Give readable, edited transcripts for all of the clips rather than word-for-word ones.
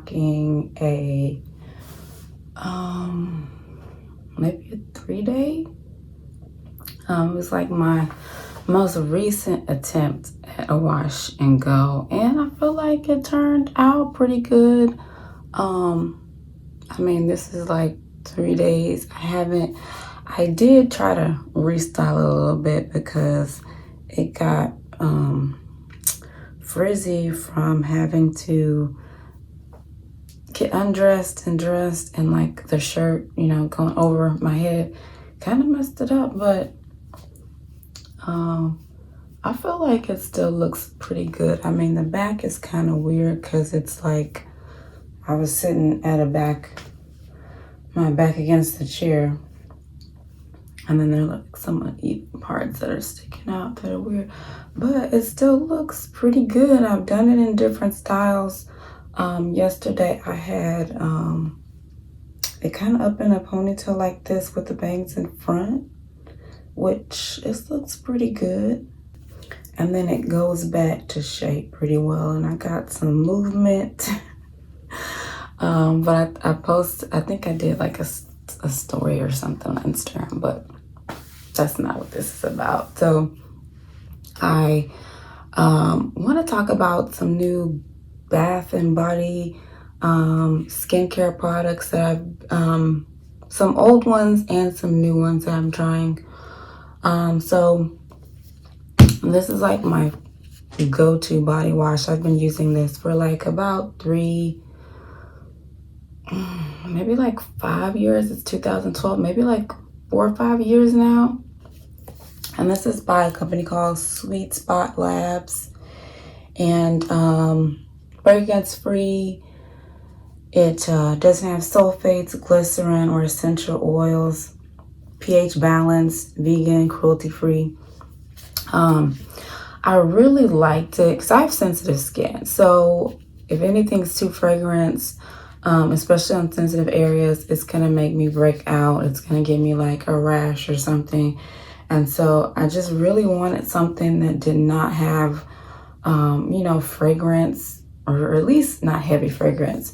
rocking a maybe a 3-day. It was like my most recent attempt at a wash and go, and I feel like it turned out pretty good. I mean, this is like 3 days. I did try to restyle it a little bit because it got frizzy from having to get undressed and dressed, and like the shirt, you know, going over my head kind of messed it up. But I feel like it still looks pretty good. I mean, the back is kind of weird because it's like I was sitting at my back against the chair, and then there are like some uneven parts that are sticking out that are weird, but it still looks pretty good. I've done it in different styles. Yesterday I had it kind of up in a ponytail like this with the bangs in front, which it looks pretty good. And then it goes back to shape pretty well, and I got some movement. But I think I did like a story or something on Instagram, but that's not what this is about. So I want to talk about some new bath and body skincare products that I've, some old ones and some new ones that I'm trying. So this is like my go-to body wash. I've been using this for like about maybe like 5 years. It's 2012, maybe like 4 or 5 years now. And this is by a company called Sweet Spot Labs, and fragrance free. It doesn't have sulfates, glycerin, or essential oils. pH balanced, vegan, cruelty free. I really liked it because I have sensitive skin. So if anything's too fragrance, especially on sensitive areas, it's gonna make me break out. It's gonna give me like a rash or something. And so I just really wanted something that did not have, you know, fragrance, or at least not heavy fragrance.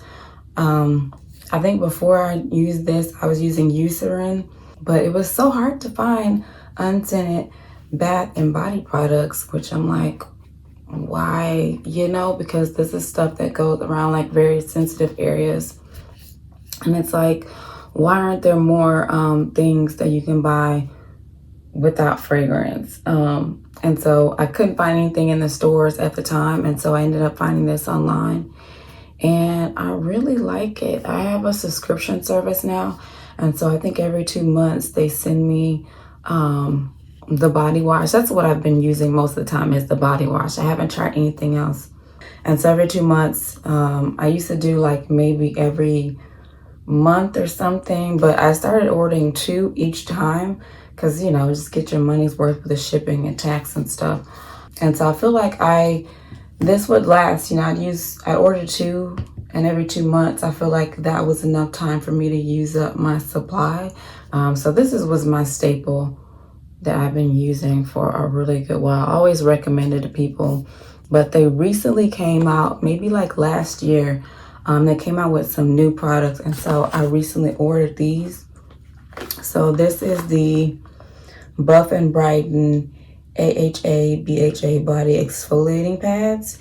I think before I used this, I was using Eucerin, but it was so hard to find unscented bath and body products, which I'm like, why? You know, because this is stuff that goes around like very sensitive areas. And it's like, why aren't there more things that you can buy without fragrance? And so I couldn't find anything in the stores at the time, and so I ended up finding this online, and I really like it. I have a subscription service now, and so I think every 2 months they send me the body wash. That's what I've been using most of the time, is the body wash. I haven't tried anything else. And so every 2 months, I used to do like maybe every month or something, but I started ordering 2 each time because, you know, just get your money's worth with the shipping and tax and stuff. And so I feel like this would last. You know, I ordered 2, and every 2 months I feel like that was enough time for me to use up my supply. So this was my staple that I've been using for a really good while. I always recommend it to people, but they recently came out, maybe like last year, they came out with some new products, and so I recently ordered these. So this is the Buff and Brighten AHA+BHA body exfoliating pads,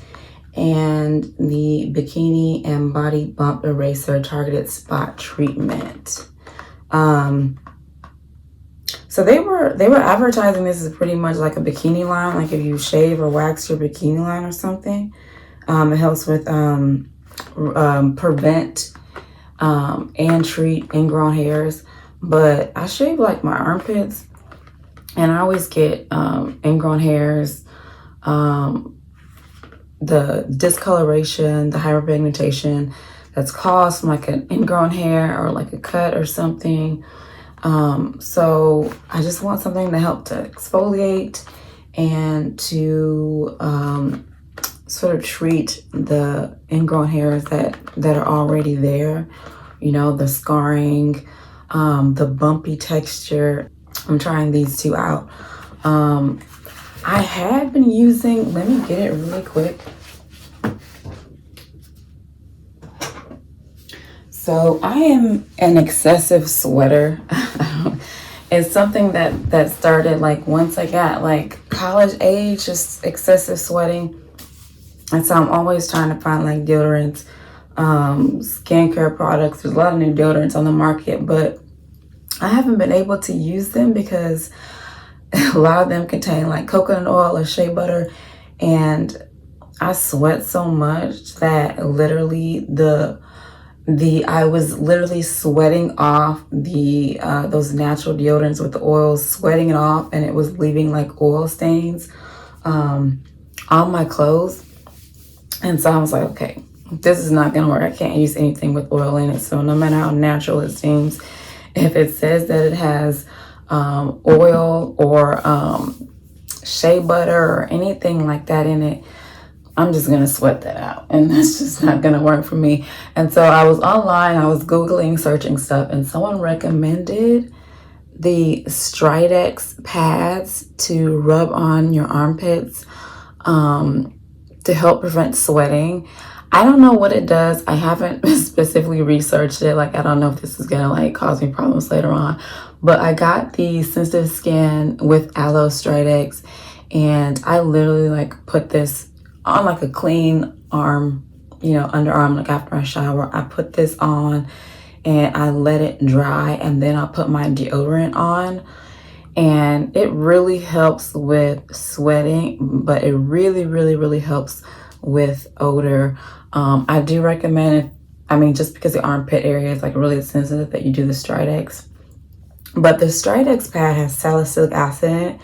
and the Bikini and Body Bump Eraser Targeted Spot Treatment. So they were advertising this as pretty much like a bikini line, like if you shave or wax your bikini line or something. It helps with prevent and treat ingrown hairs. But I shave like my armpits, and I always get ingrown hairs, the discoloration, the hyperpigmentation that's caused from like an ingrown hair or like a cut or something. So I just want something to help to exfoliate and to sort of treat the ingrown hairs that are already there, you know, the scarring, the bumpy texture. I'm trying these 2 out. I had been using, let me get it really quick. So I am an excessive sweater. It's something that started like once I got like college age, just excessive sweating. And so I'm always trying to find like deodorants, skincare products. There's a lot of new deodorants on the market, but I haven't been able to use them because a lot of them contain like coconut oil or shea butter, and I sweat so much that literally I was literally sweating off the those natural deodorants with the oils, sweating it off, and it was leaving like oil stains on my clothes. And so I was like, okay, this is not gonna work. I can't use anything with oil in it. So no matter how natural it seems, if it says that it has oil or shea butter or anything like that in it, I'm just gonna sweat that out, and that's just not gonna work for me. And so I was online, I was Googling, searching stuff, and someone recommended the Stridex pads to rub on your armpits to help prevent sweating. I don't know what it does. I haven't specifically researched it. Like, I don't know if this is gonna like cause me problems later on, but I got the sensitive skin with Alo Stridex, and I literally like put this on like a clean arm, you know, underarm, like after I shower. I put this on and I let it dry, and then I'll put my deodorant on, and it really helps with sweating, but it really helps with odor. I do recommend, just because the armpit area is like really sensitive, that you do the Stridex. But the Stridex pad has salicylic acid in it,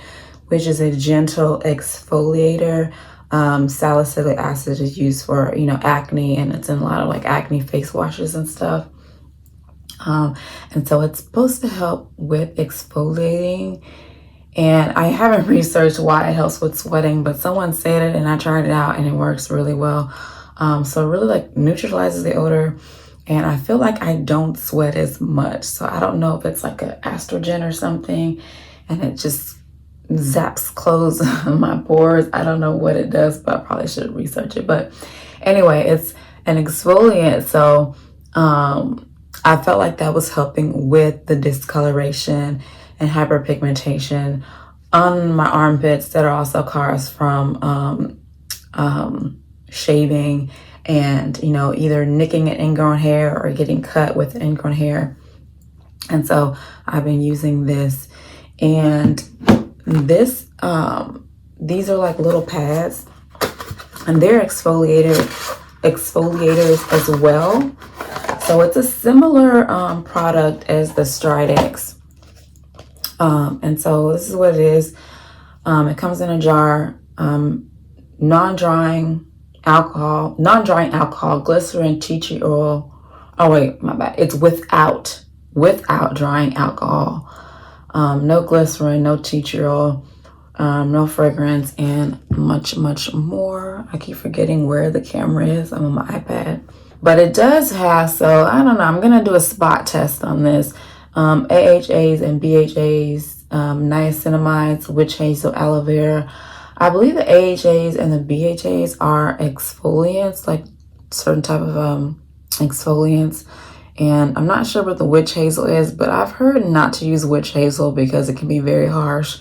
which is a gentle exfoliator. Salicylic acid is used for, you know, acne, and it's in a lot of like acne face washes and stuff. And so it's supposed to help with exfoliating. And I haven't researched why it helps with sweating, but someone said it and I tried it out and it works really well. So it really like neutralizes the odor, and I feel like I don't sweat as much. So I don't know if it's like an estrogen or something, and it just zaps close my pores. I don't know what it does, but I probably should research it. But anyway, it's an exfoliant. So I felt like that was helping with the discoloration and hyperpigmentation on my armpits that are also caused from shaving and, you know, either nicking an ingrown hair or getting cut with ingrown hair. And so I've been using this, and this these are like little pads, and they're exfoliators as well. So it's a similar product as the Stridex. And so this is what it is. It comes in a jar, non-drying alcohol, glycerin, tea tree oil. Oh wait, my bad. It's without drying alcohol. No glycerin, no tea tree oil, no fragrance, and much more. I keep forgetting where the camera is. I'm on my iPad. But it does have, so I don't know, I'm gonna do a spot test on this. AHAs and BHAs, niacinamides, witch hazel, aloe vera. I believe the AHAs and the BHAs are exfoliants, like certain type of exfoliants. And I'm not sure what the witch hazel is, but I've heard not to use witch hazel because it can be very harsh.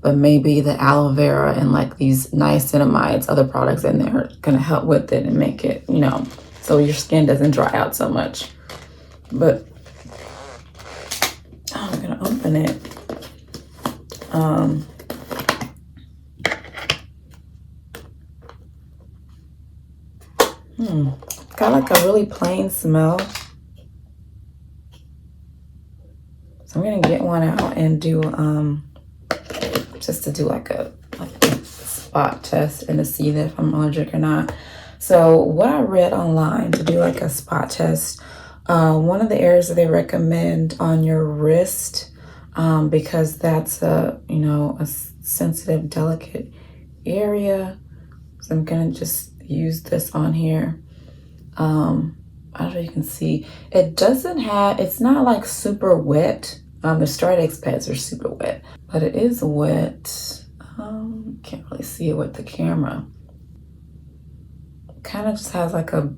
But maybe the aloe vera and like these niacinamides, other products in there, are gonna help with it and make it, you know, so your skin doesn't dry out so much. But I'm gonna open it. Got like a really plain smell. So I'm gonna get one out and do just to do like a spot test and to see that if I'm allergic or not. So what I read online to do like a spot test, one of the areas that they recommend on your wrist, because that's a sensitive, delicate area. So I'm gonna just use this on here. I don't know if you can see. It doesn't have, it's not like super wet. The Stridex pads are super wet, but it is wet. Can't really see it with the camera. Kind of just has like a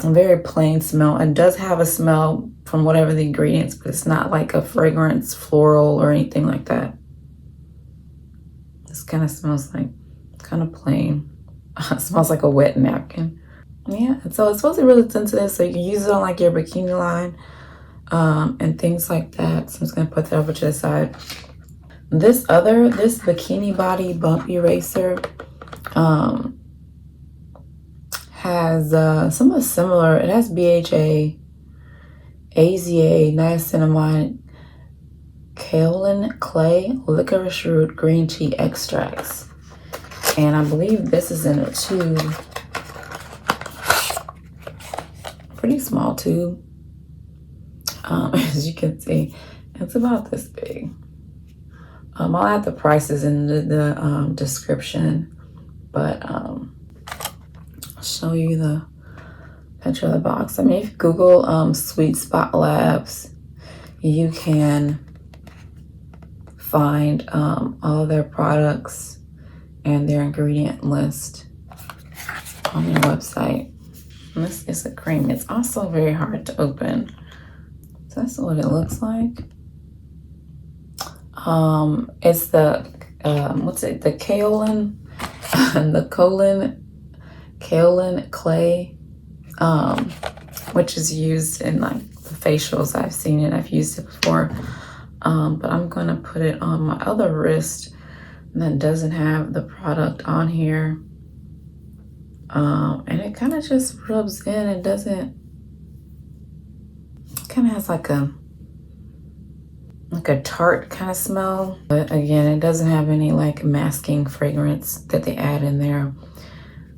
a very plain smell. It does have a smell from whatever the ingredients, but it's not like a fragrance, floral, or anything like that. This kind of smells like kind of plain. It smells like a wet napkin. Yeah, so it's supposed to be really sensitive, so you can use it on like your bikini line and things like that. So I'm just gonna put that over to the side. This Bikini Body Bump Eraser has somewhat similar. It has BHA, AZA, niacinamide, kaolin clay, licorice root, green tea extracts. And I believe this is in a tube. Pretty small tube. As you can see, it's about this big. I'll add the prices in the description, but I'll show you the picture of the box. I mean, if you Google Sweet Spot Labs, you can find all of their products and their ingredient list on their website. And this is a cream. It's also very hard to open. So that's what it looks like. It's the the kaolin clay, which is used in like the facials. I've seen it, I've used it before, but I'm gonna put it on my other wrist that doesn't have the product on here, and it kind of just rubs in. It doesn't, kind of has like a tart kind of smell, but again, it doesn't have any like masking fragrance that they add in there.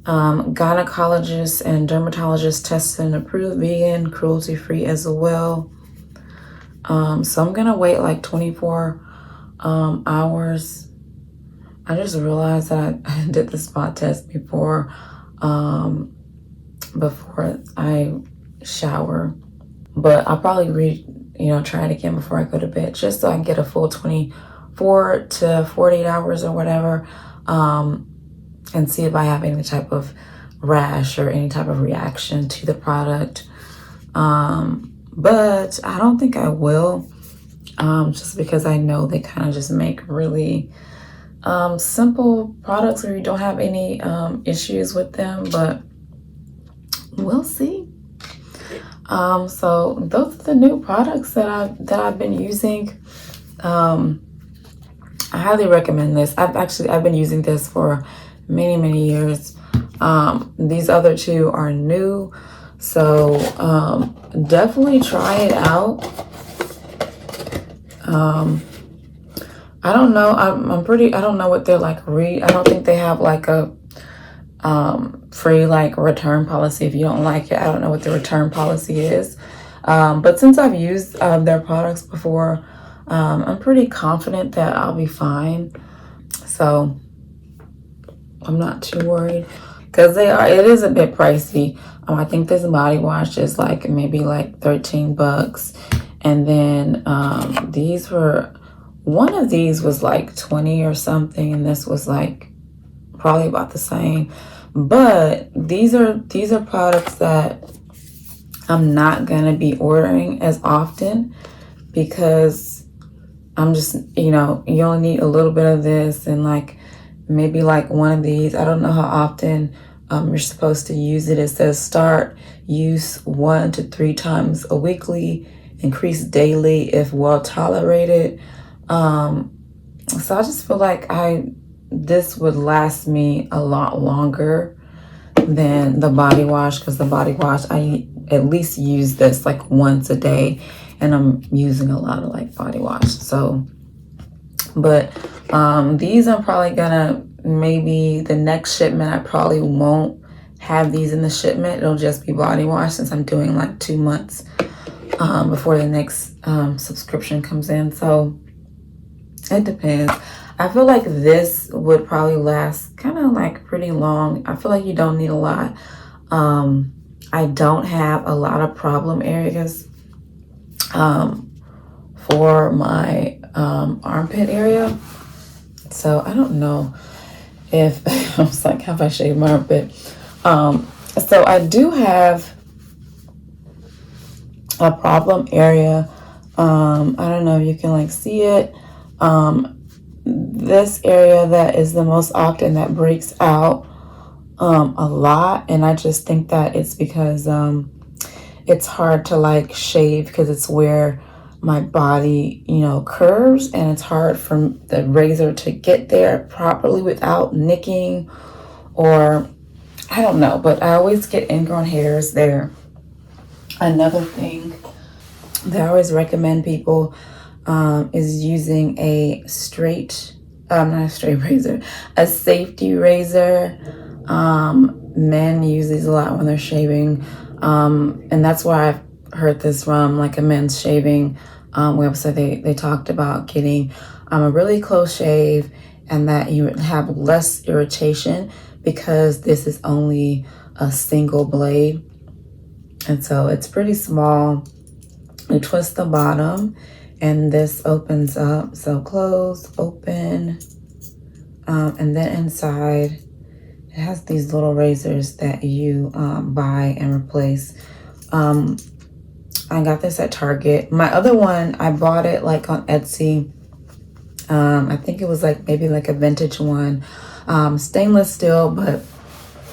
Gynecologists and dermatologists tested and approved, vegan, cruelty-free as well. So I'm gonna wait like 24 hours. I just realized that I did the spot test before I shower, but I'll probably try it again before I go to bed, just so I can get a full 24 to 48 hours or whatever, and see if I have any type of rash or any type of reaction to the product. But I don't think I will, just because I know they kind of just make really simple products where you don't have any issues with them, but we'll see. So those are the new products that I've been using. I highly recommend this. I've been using this for many years. These other two are new, so definitely try it out. I don't know. I don't know what they're like. I don't think they have like a free like return policy if you don't like it. I don't know what the return policy is. But since I've used their products before, I'm pretty confident that I'll be fine. So I'm not too worried, because it is a bit pricey. I think this body wash is like maybe like $13, and then one of these was like 20 or something, and this was like probably about the same. But these are products that I'm not gonna be ordering as often, because I'm just, you only need a little bit of this and like maybe like one of these. I don't know how often you're supposed to use it. It says start use 1 to 3 times a weekly, increase daily if well tolerated. So I just feel like this would last me a lot longer than the body wash, because the body wash, I at least use this like once a day, and I'm using a lot of like body wash. So, but these I'm probably gonna, maybe the next shipment, I probably won't have these in the shipment. It'll just be body wash, since I'm doing like 2 months before the next subscription comes in. So it depends. I feel like this would probably last kind of like pretty long. I feel like you don't need a lot. I don't have a lot of problem areas for my armpit area. So I don't know if I was like, have I shaved my armpit? So I do have a problem area. I don't know if you can like see it. This area that is the most often that breaks out a lot, and I just think that it's because it's hard to like shave because it's where my body, you know, curves, and it's hard for the razor to get there properly without nicking, or I don't know, but I always get ingrown hairs there. Another thing that I always recommend people is using a straight, not a straight razor, a safety razor. Men use these a lot when they're shaving, and that's why I've heard this from like a men's shaving website. They talked about getting a really close shave, and that you would have less irritation because this is only a single blade, and so it's pretty small. You twist the bottom, and this opens up. So close, open, and then inside it has these little razors that you buy and replace. I got this at Target. My other one, I bought it like on Etsy. I think it was like maybe like a vintage one, stainless steel, but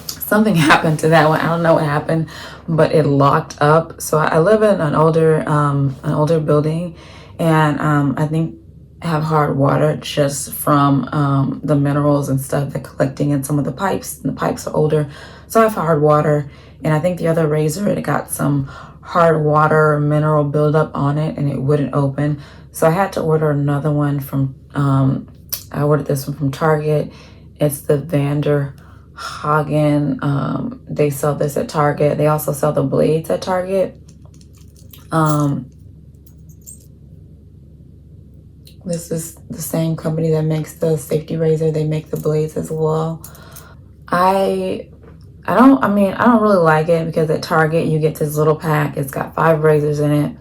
something happened to that one. I don't know what happened, but it locked up. So I live in an older building, and I think have hard water just from the minerals and stuff that collecting in some of the pipes, and the pipes are older, so I have hard water. And I think the other razor, it got some hard water mineral buildup on it, and it wouldn't open. So I had to order another one from I ordered this one from Target. It's the Vander Hagen. They sell this at Target. They also sell the blades at Target. This is the same company that makes the safety razor. They make the blades as well. I don't really like it because at Target you get this little pack. It's got 5 razors in it.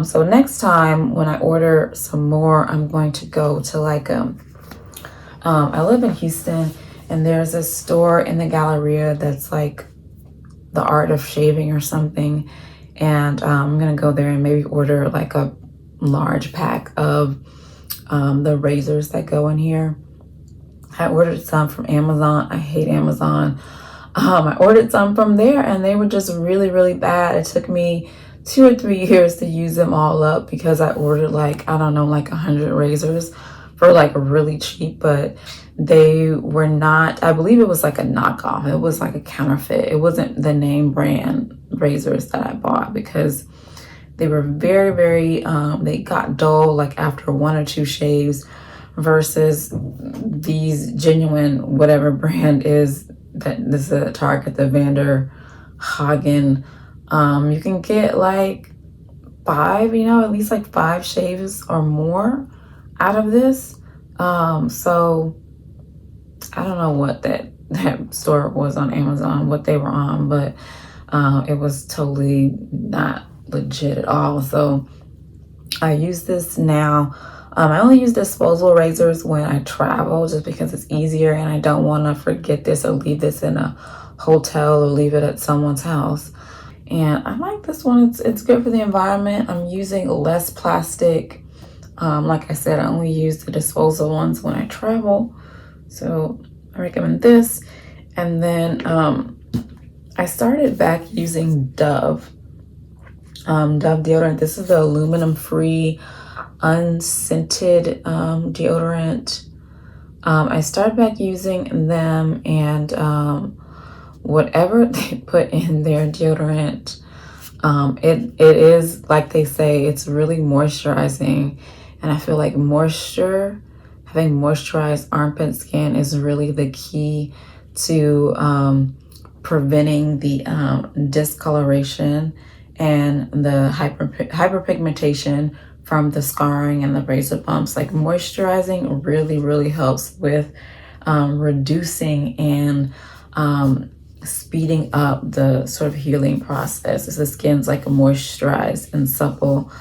So next time when I order some more, I'm going to go to like I live in Houston, and there's a store in the Galleria that's like the art of shaving or something, and I'm gonna go there and maybe order like a large pack of the razors that go in here. I ordered some from Amazon. I hate Amazon. I ordered some from there, and they were just really, really bad. It took me 2 or 3 years to use them all up because I ordered like, I don't know, like 100 razors for like really cheap, but they were not, I believe it was like a knockoff. It was like a counterfeit. It wasn't the name brand razors that I bought because they were very, very, they got dull like after 1 or 2 shaves, versus these genuine, whatever brand is that this is at Target, the Vander Hagen. You can get like 5, at least like 5 shaves or more out of this. So I don't know what that store was on Amazon, what they were on, but it was totally not legit at all. So I use this now. I only use disposable razors when I travel just because it's easier, and I don't want to forget this or leave this in a hotel or leave it at someone's house. And I like this one. It's good for the environment. I'm using less plastic. Like I said, I only use the disposable ones when I travel. So I recommend this. And then I started back using Dove deodorant. This is the aluminum-free, unscented deodorant. I started back using them, and whatever they put in their deodorant, it is, like they say, it's really moisturizing. And I feel like having moisturized armpit skin is really the key to preventing the discoloration and the hyperpigmentation from the scarring and the razor bumps. Like moisturizing really, really helps with reducing and speeding up the sort of healing process. As the skin's like moisturized and supple,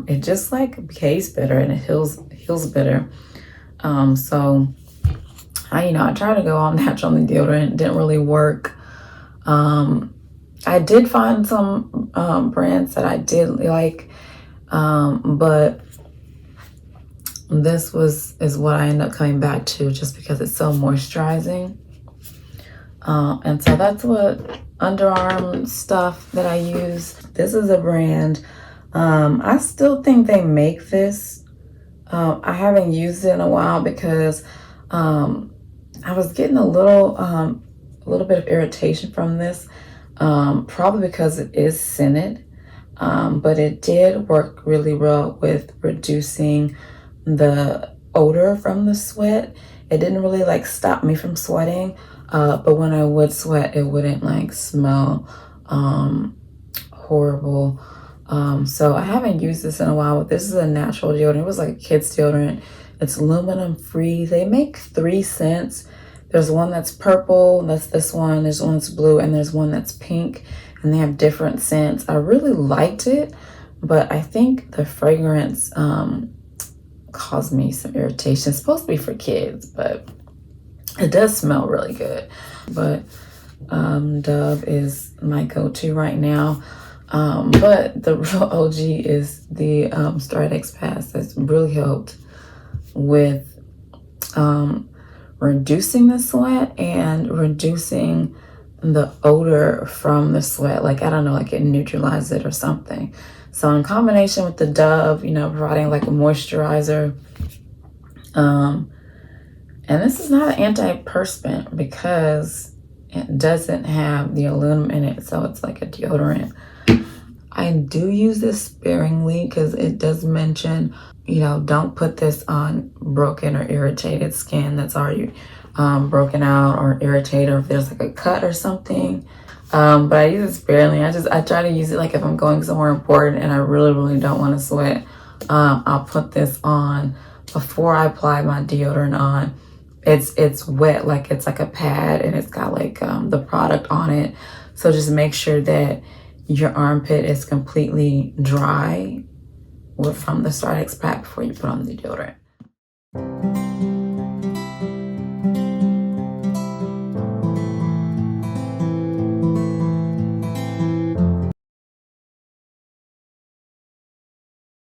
it just like behaves better and it heals better. So I tried to go all natural on the deodorant. It didn't really work. I did find some brands that I did like, but this is what I end up coming back to just because it's so moisturizing. And so that's what underarm stuff that I use. This is a brand. I still think they make this. I haven't used it in a while because I was getting a little bit of irritation from this, probably because it is scented, but it did work really well with reducing the odor from the sweat. It didn't really like stop me from sweating, but when I would sweat, it wouldn't like smell horrible. So I haven't used this in a while, but this is a natural deodorant. It was like a kid's deodorant. It's aluminum free. They make 3 scents. There's one that's purple, that's this one. There's one that's blue, and there's one that's pink, and they have different scents. I really liked it, but I think the fragrance caused me some irritation. It's supposed to be for kids, but it does smell really good. But Dove is my go-to right now. But the real OG is the Stridex Pass. That's really helped with reducing the sweat and reducing the odor from the sweat. Like, I don't know, like it neutralizes it or something. So in combination with the Dove, you know, providing like a moisturizer. And this is not an antiperspirant because it doesn't have the aluminum in it. So it's like a deodorant. I do use this sparingly because it does mention, you know, don't put this on broken or irritated skin that's already broken out or irritated, or if there's like a cut or something. But I use it sparingly. I try to use it like if I'm going somewhere important and I really don't want to sweat. I'll put this on before I apply my deodorant on. It's wet, like it's like a pad, and it's got like the product on it. So just make sure that your armpit is completely dry from the Stridex pack before you put on the deodorant.